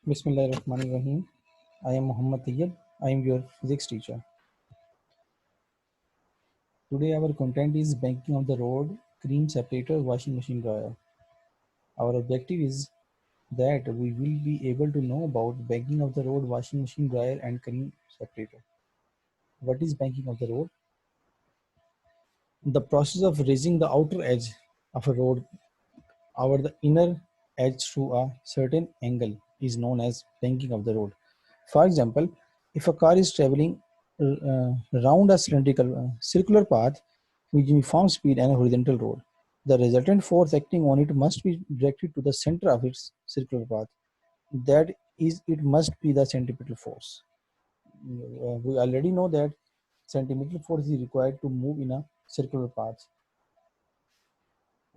Bismillahirrahmanirrahim. I am Muhammad Tayyib. I am your physics teacher. Today our content is banking of the road, cream separator, washing machine dryer. Our objective is that we will be able to know about banking of the road, washing machine dryer and cream separator. What is banking of the road? The process of raising the outer edge of a road over the inner edge to a certain angle is known as banking of the road. For example, if a car is traveling round a cylindrical circular path with uniform speed and a horizontal road, the resultant force acting on it must be directed to the center of its circular path. That is, it must be the centripetal force. We already know that centripetal force is required to move in a circular path.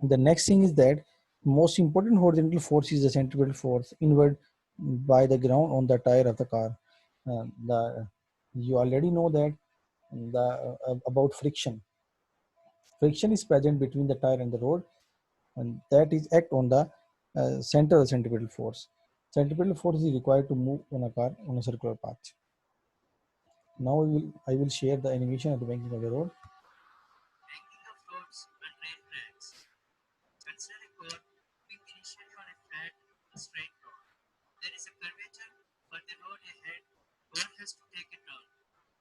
The next thing is that most important horizontal force is the centripetal force inward by the ground on the tire of the car. The you already know that about friction. Friction is present between the tire and the road, and that is act on the center of the centripetal force. Centripetal force is required to move on a car on a circular path. Now I will share the animation of the banking of the road. Banking of roads and rail tracks. Consider a curve being initially on a flat, straight road. There is a curvature for the road ahead. Car has to take a turn.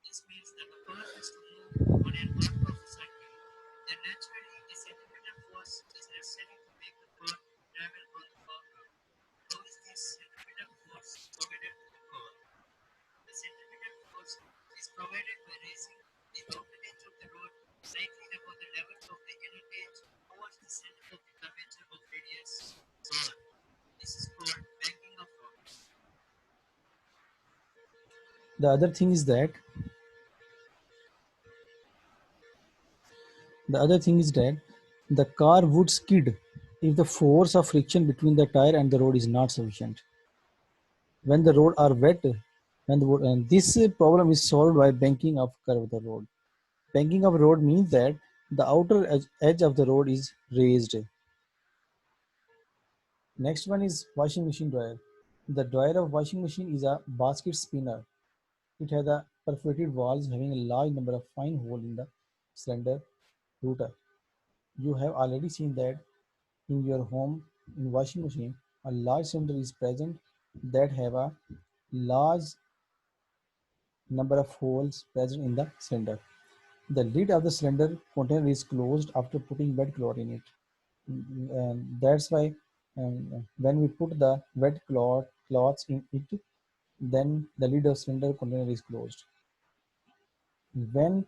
This means that the car has to move on an arc of a circle. Then naturally, a centripetal force is necessary to make the car travel on the curved road. How is this centripetal force provided to the car? The centripetal force is provided by raising the outer edge of the road slightly above the level of the inner edge towards the center of the curvature of radius r. This is called banking of roads. The other thing is that the car would skid if the force of friction between the tire and the road is not sufficient. When the road are wet, and this problem is solved by banking of curve of the road. Banking of road means that the outer edge of the road is raised. Next one is washing machine dryer. The dryer of washing machine is a basket spinner. It has a perforated walls having a large number of fine holes in the cylinder router. You have already seen that in your home in washing machine, a large cylinder is present that have a large number of holes present in the cylinder. The lid of the cylinder container is closed after putting wet cloth in it. That's why when we put the wet cloths in it, then the lid of cylinder container is closed. When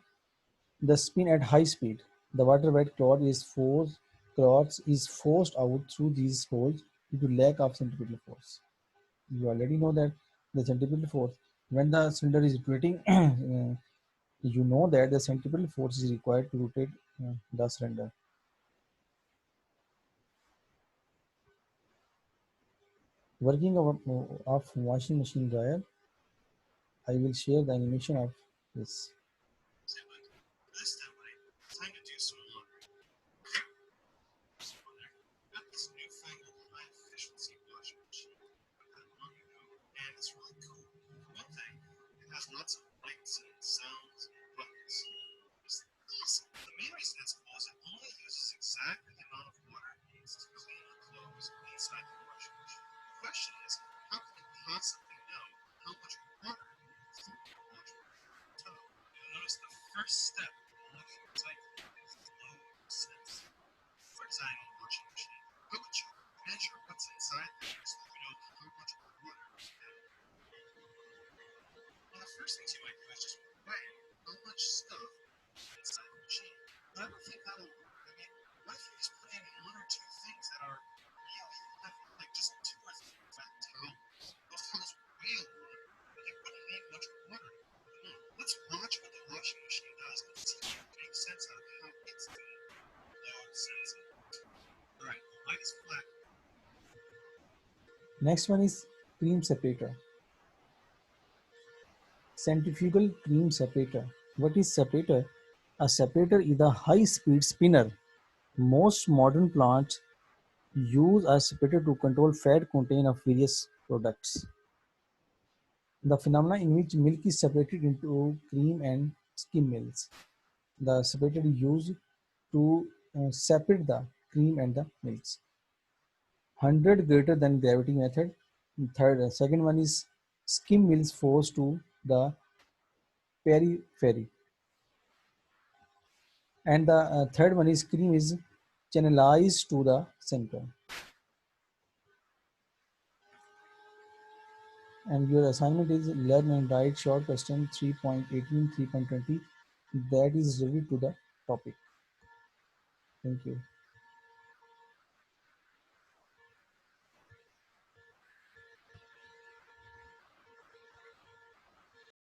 the spin at high speed, the water wet cloth is forced out through these holes due to lack of centripetal force. You already know that the centripetal force, when the cylinder is rotating, you know that the centripetal force is required to rotate the cylinder. Working of washing machine dryer, I will share the animation of this. Say what? This time, time to do some laundry. So wonder, got this newfangled high efficiency washing machine. I got it long ago, and it's really cool. For one thing, it has lots of lights and sounds and buttons. It's awesome. The main reason it's cool is it only uses exactly the amount of water it needs to clean the clothes inside the washing machine. The question is, how can it possibly know how much water it needs to wash the tub? You'll notice the first step in looking insightful is load sense. For designing a washing machine, how would you measure what's inside there so that you know how much water is in it? One of the first things you might do is just weigh how much stuff is inside the machine. But I don't think that'll work. I mean, what if you just put in one or two things that are really heavy, like just two or three fat towels? Those towels weigh a lot, but they wouldn't need much water. Let's watch what the washing machine does and see if we can make sense out of how it's doing load sensing. Alright, light is flat. Next one is cream separator. Centrifugal cream separator. What is separator? A separator is a high-speed spinner. Most modern plants use a separator to control fat content of various products. The phenomena in which milk is separated into cream and skim milks. The separator used to separate the cream and the milks. 100 greater than gravity method. Second one is skim mills forced to the periphery. And the third one is cream is channelized to the center. And your assignment is learn and write short question 3.18, 3.20 that is related to the topic. Thank you.